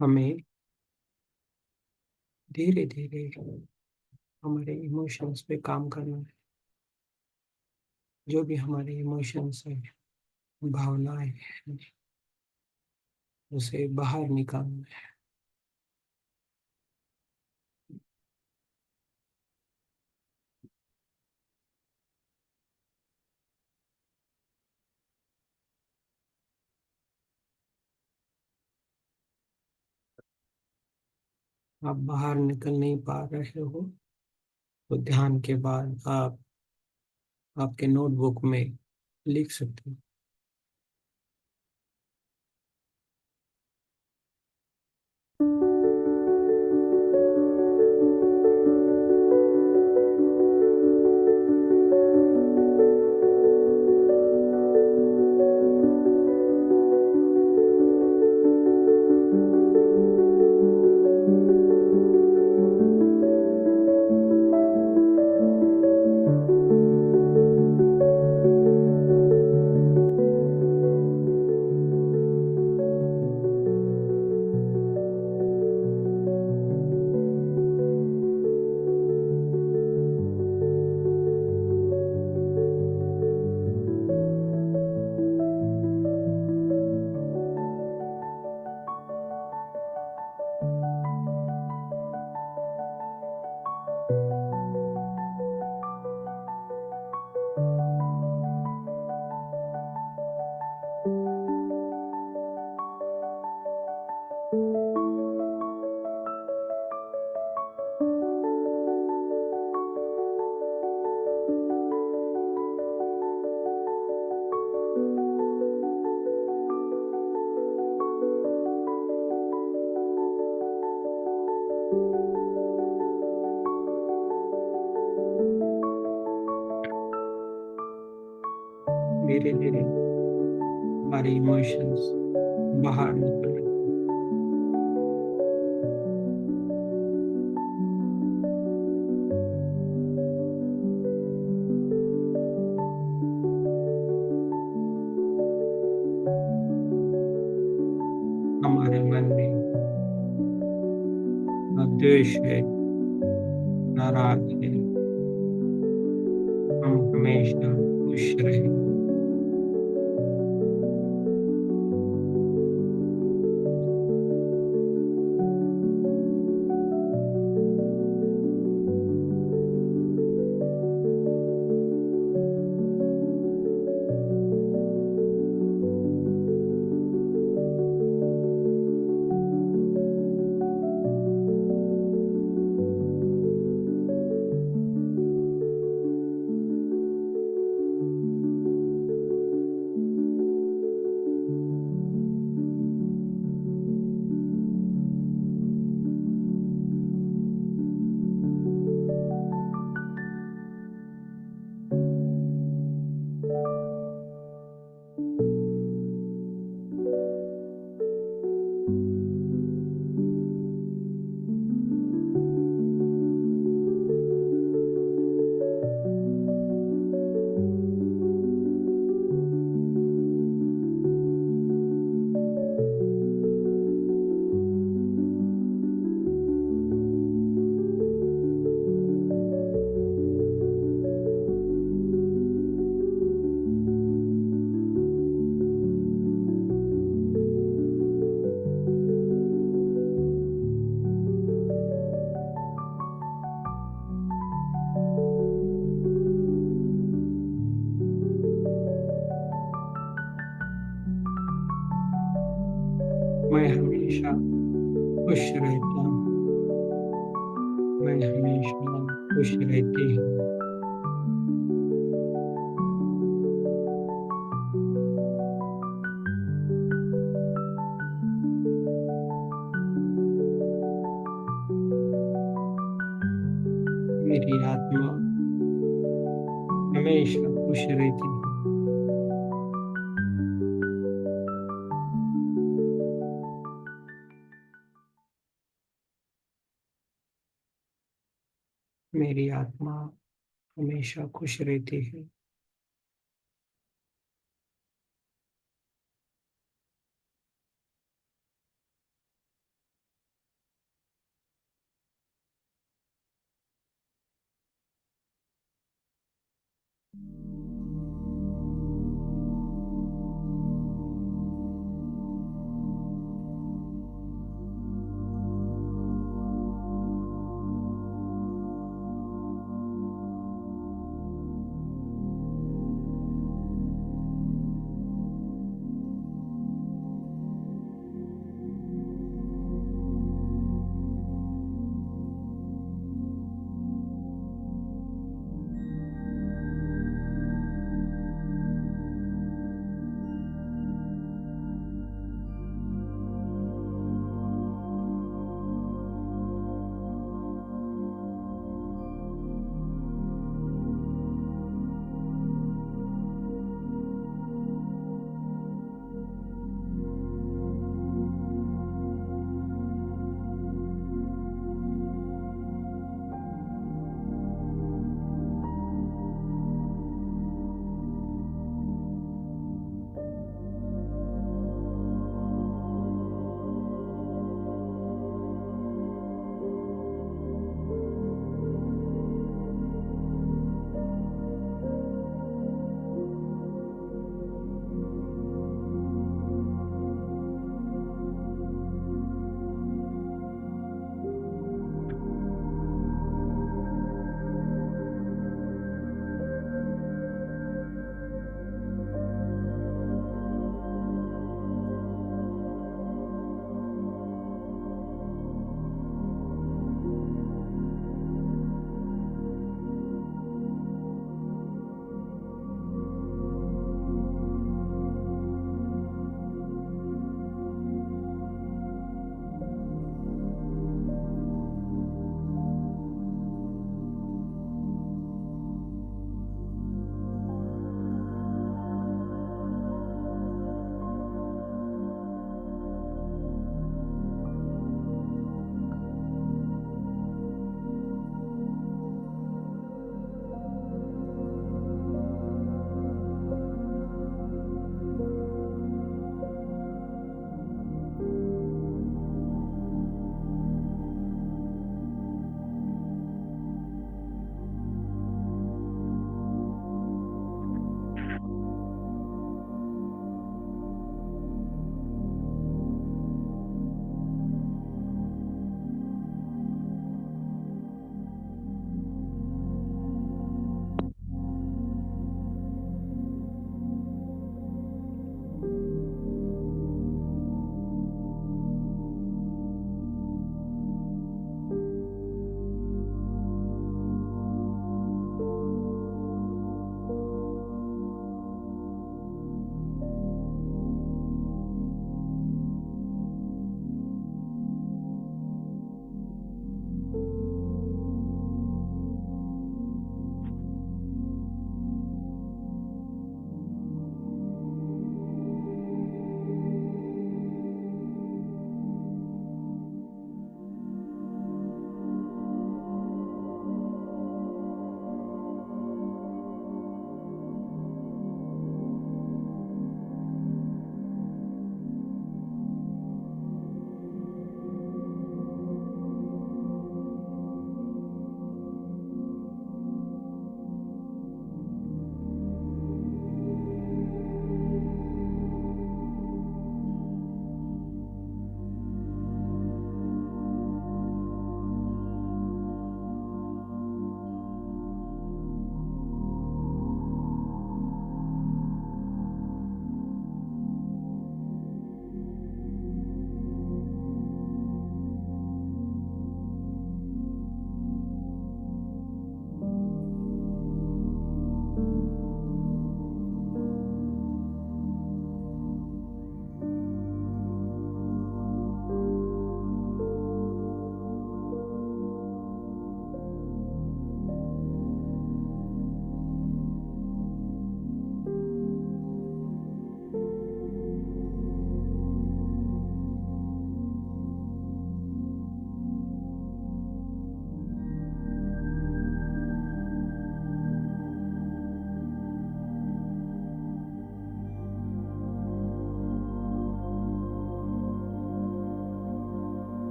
हमें धीरे धीरे हमारे इमोशंस पे काम करना है। जो भी हमारे इमोशंस है, भावनाएं हैं, उसे बाहर निकालना है। आप बाहर निकल नहीं पा रहे हो तो ध्यान के बाद आप आपके नोटबुक में लिख सकते हो। धीरे धीरे हमारे इमोशंस बाहर निकल आते हैं। हमारे मन में ना द्वेष है, ना राग है। हम हमेशा खुश रहें। मैं हमेशा खुश रहता हूँ। मैं हमेशा खुश रहती हूँ। मेरी आत्मा हमेशा खुश रहती है। मेरी आत्मा हमेशा खुश रहती है।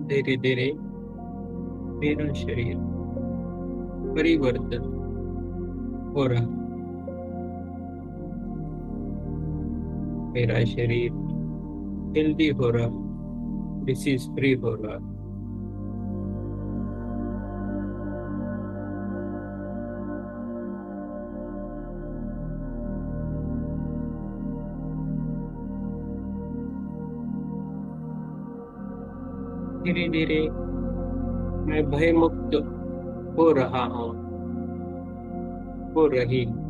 धीरे धीरे मेरा शरीर परिवर्तन हो रहा, मेरा शरीर हेल्दी हो रहा, डिसीज फ्री हो रहा। धीरे धीरे मैं भय मुक्त हो रहा हूँ, हो रही हूँ।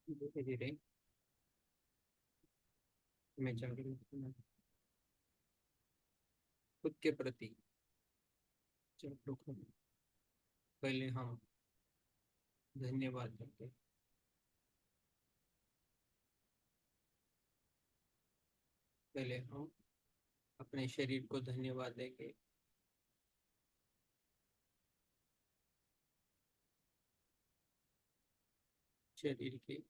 धीरे धीरे मैं जागरूक होना, खुद के प्रति जागरूक होना। पहले हम धन्यवाद करते हैं। पहले हम अपने शरीर को धन्यवाद देंगे, शरीर के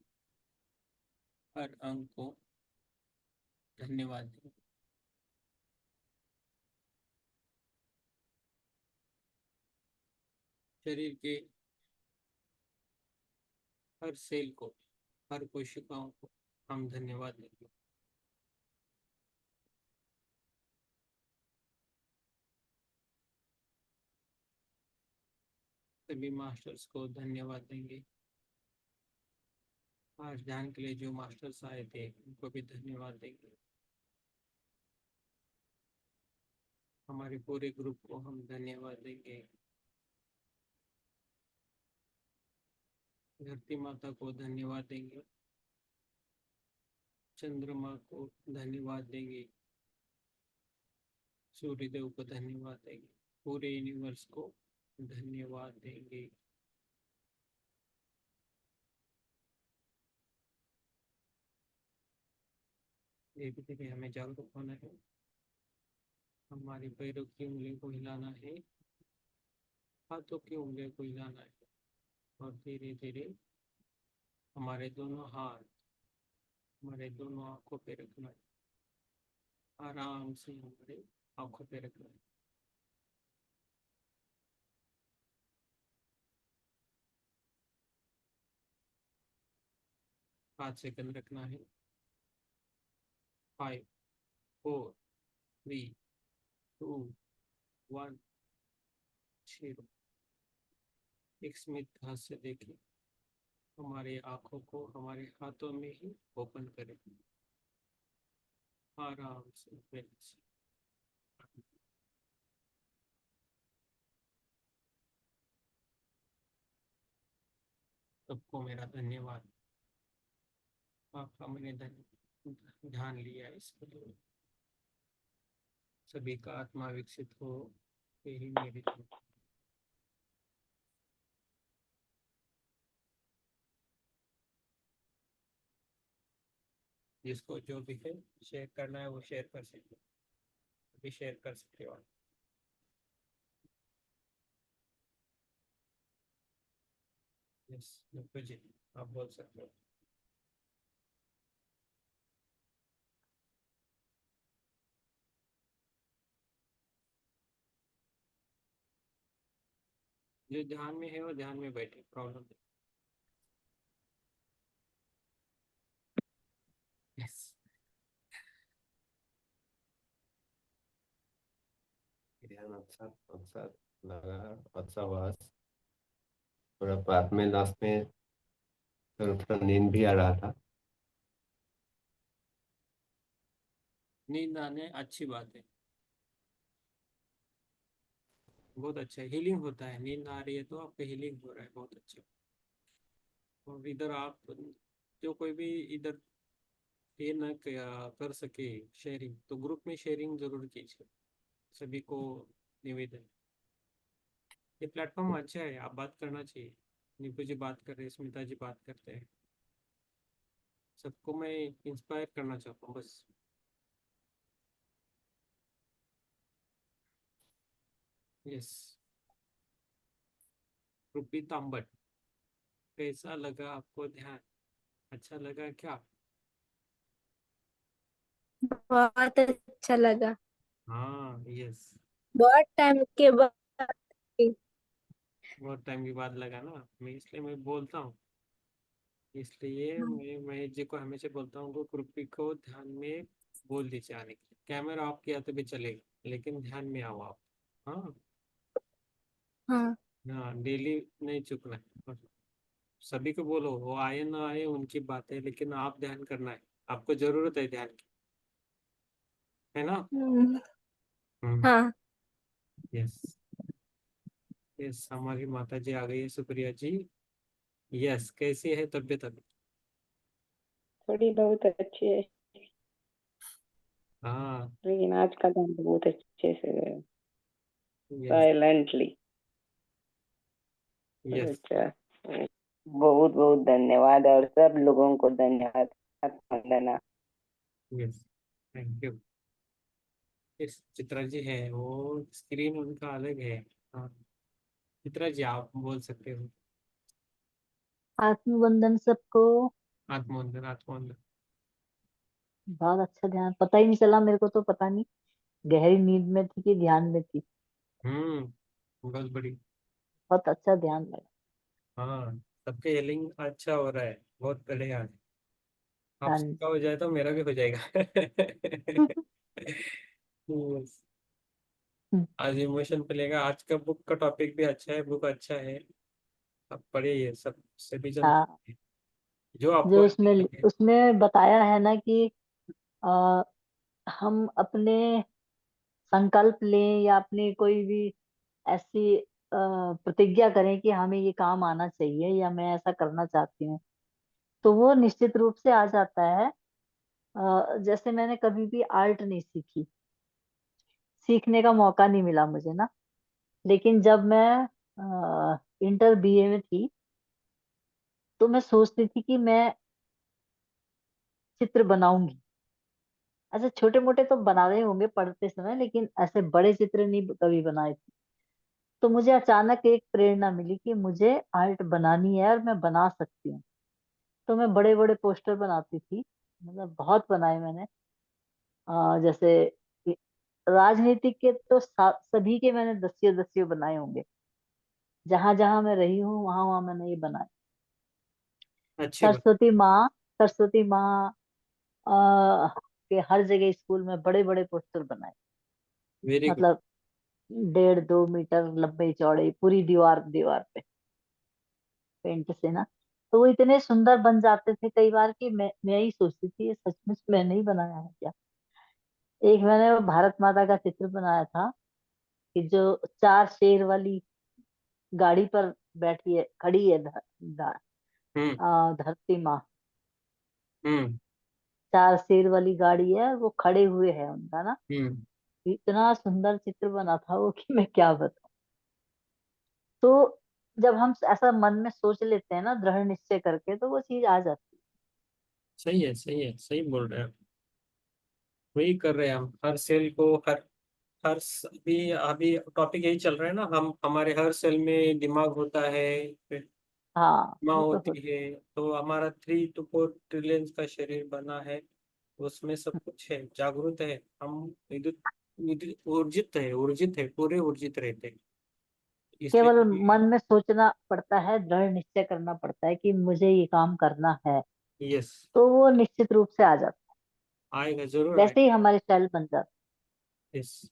हर अंग को धन्यवाद देंगे, शरीर के हर सेल को, हर कोशिकाओं को हम धन्यवाद देंगे। सभी मास्टर्स को धन्यवाद देंगे। आज ध्यान के लिए जो मास्टर्स आए थे उनको भी धन्यवाद देंगे। हमारे पूरे ग्रुप को हम धन्यवाद देंगे। धरती माता को धन्यवाद देंगे। चंद्रमा को धन्यवाद देंगे। सूर्यदेव को धन्यवाद देंगे। पूरे यूनिवर्स को धन्यवाद देंगे। धीरे धीरे हमें जागरूक होना है। हमारी पैरों की उंगलियों को हिलाना है, हाथों की उंगलियों को हिलाना है, और धीरे धीरे हमारे दोनों हाथ हमारे दोनों आंखों पे रखना है। आराम से हमारे आंखों पे रखना है। 5 सेकंड रखना है। 5, 4, 3, 2, 1, 0। एक स्मित हाथ से देखें। हमारे आंखों को हमारे हाथों में ही ओपन करें। आराम से relax। सबको मेरा धन्यवाद। आपका मैंने ध्यान लिया इसके लिए। सभी का आत्मा विकसित हो, यही मेरी दुआ। जिसको जो भी है शेयर करना है वो शेयर कर सकते हो। अभी शेयर कर सकते हो आप। यस, बिल्कुल जी, आप बोल सकते हो। जो ध्यान में है वो ध्यान में बैठे, प्रॉब्लम नहीं। यस। ध्यान अच्छा अच्छा लगा, अच्छा हुआ। थोड़ा बाद में लास्ट में थोड़ा नींद भी आ रहा था। नींद आने अच्छी बात है, बहुत अच्छा है। हीलिंग होता है, नींद आ रही है तो आपका हीलिंग हो रहा है, बहुत अच्छा। और इधर आप जो कोई भी इधर ये न कर सके शेयरिंग, तो ग्रुप में शेयरिंग जरूर कीजिए। सभी को निवेदन। ये प्लेटफॉर्म अच्छा है, आप बात करना चाहिए। नीपू जी बात कर रहे हैं, स्मिता जी बात करते हैं। सबको मैं इंस्पायर करना चाहता हूँ बस। यस। रूपी तांबट, कैसा लगा आपको ध्यान? अच्छा लगा क्या? बहुत अच्छा लगा। हाँ, यस। बहुत टाइम के बाद। बहुत टाइम के बाद लगा ना, मैं इसलिए मैं बोलता हूँ। इसलिए मैं महेश जी को हमेशा बोलता हूँ कि कृपी को ध्यान में बोल दीजिए आने के लिए। कैमरा ऑफ किया तो भी चलेगा, लेकिन ध्यान में आओ आप। हाँ। हाँ। हाँ, डेली नहीं चुकना है। और सभी को बोलो, वो आए ना आए उनकी बात है, लेकिन आप ध्यान करना है। आपको जरूरत है ध्यान की, है ना? हम्म, हम्म। हाँ। यस। यस, हमारी माता जी आ गई है, सुप्रिया जी। यस, कैसी है तबीयत अभी? थोड़ी बहुत अच्छी है, हाँ। लेकिन आज का दिन बहुत अच्छे से गया, यस। साइलेंटली। यस। अच्छा, बहुत बहुत धन्यवाद, और सब लोगों को धन्यवाद, Vandana. Yes, thank you. Yes, Chitra ji है, वो स्क्रीन उनका अलग है। हाँ, चित्रा जी आप बोल सकते हो। आत्मवंदन सबको। आत्मवंदन, आत्मवंदन। बहुत अच्छा ध्यान, पता ही नहीं चला मेरे को, तो पता नहीं गहरी नींद में थी कि ध्यान में थी। बहुत बड़ी। बहुत अच्छा ध्यान लगा। हाँ, सबके हीलिंग अच्छा हो रहा है, बहुत बढ़िया है। आप हाँ सबका हो जाए तो मेरा भी हो जाएगा। Yes। जी। आज इमोशन पे लेगा। आज का बुक का टॉपिक भी अच्छा है, बुक अच्छा है। आप पढ़े ये सब, सभी जन हाँ, जो आपको जो अच्छे उसमें लगे। उसमें बताया है ना कि आ, हम अपने संकल्प लें या अपनी कोई भी ऐसी प्रतिज्ञा करें कि हमें ये काम आना चाहिए या मैं ऐसा करना चाहती हूँ, तो वो निश्चित रूप से आ जाता है। जैसे मैंने कभी भी आर्ट नहीं सीखी, सीखने का मौका नहीं मिला मुझे ना, लेकिन जब मैं इंटर बीए में थी तो मैं सोचती थी कि मैं चित्र बनाऊंगी। ऐसे छोटे मोटे तो बना रहे होंगे पढ़ते समय, लेकिन ऐसे बड़े चित्र नहीं कभी बनाए थे। तो मुझे अचानक एक प्रेरणा मिली कि मुझे आर्ट बनानी है और मैं बना सकती हूँ। तो मैं बड़े बड़े पोस्टर बनाती थी, मतलब बहुत बनाए मैंने। जैसे कि राजनीतिक के तो सभी के मैंने दसियों दसियों बनाए होंगे। जहां जहां मैं रही हूँ वहां वहां मैंने ये बनाए। अच्छी बात। सरस्वती माँ के हर जगह स्कूल में बड़े बड़े पोस्टर बनाए। Very good. मतलब 1.5-2 मीटर लंबे चौड़े पूरी दीवार दीवार पे पेंट से ना। तो वो इतने सुंदर बन जाते थे कई बार कि मैं ही सोचती थी ये सचमुच मैंने ही बनाया है क्या। एक मैंने वो भारत माता का चित्र बनाया था कि जो 4 शेर वाली गाड़ी पर बैठी है, खड़ी है हम्म। धरती माँ। हम्म। 4 शेर वाली गाड़ी है, वो खड़े हुए हैं उनका ना। हम्म। इतना सुंदर चित्र बना था वो कि मैं क्या बताऊं। तो जब हम ऐसा मन में सोच लेते हैं ना दृढ़ निश्चय करके, तो वो चीज आ जाती सही है, सही है, सही बोल रहे हैं आप। वही कर रहे हैं हम, हर सेल को, हर हर अभी अभी टॉपिक यही चल रहा है ना, हम हमारे हर सेल में दिमाग होता है, फिर है। हाँ माँ वो तो होती होता है। तो हमारा 3 to 4 ट्रिलियन का शरीर बना है, उसमें सब कुछ है, जागरूक है हम, विद्युत ऊर्जित है, पूरे ऊर्जित रहते हैं, केवल इसलिए। मन में सोचना पड़ता है, दृढ़ निश्चय करना पड़ता है कि मुझे ये काम करना है। यस। तो वो निश्चित रूप से आ जाता आएगा, जरूर है, आएगा। वैसे ही हमारी स्टाइल बन जाती यस,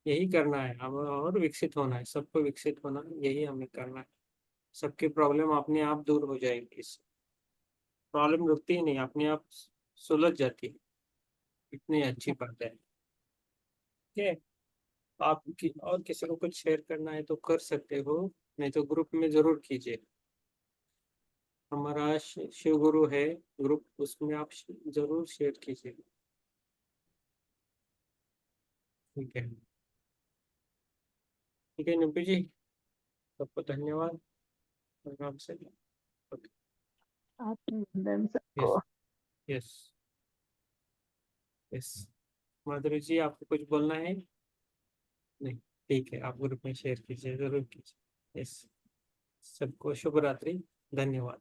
यही करना है हमें, और विकसित होना है, सबको विकसित होना है, यही हमें करना है। सबकी प्रॉब्लम अपने आप दूर हो जाएगी, इससे प्रॉब्लम रुकती ही नहीं, अपने आप सुलझ जाती है। इतनी अच्छी है। बात है। ठीक है। आप और किसी को कुछ शेयर करना है तो कर सकते हो, नहीं तो ग्रुप में जरूर कीजिए। हमारा शिव गुरु है ग्रुप, उसमें आप जरूर शेयर कीजिए। ठीक है। ठीक है नुपी जी, सबको धन्यवाद। आराम से। आत्मबंधन यस। सबको। यस। यस। माधुरी जी, आपको कुछ बोलना है? नहीं। ठीक है, आप ग्रुप में शेयर कीजिए, जरूर कीजिए। यस। सबको शुभ रात्रि। धन्यवाद।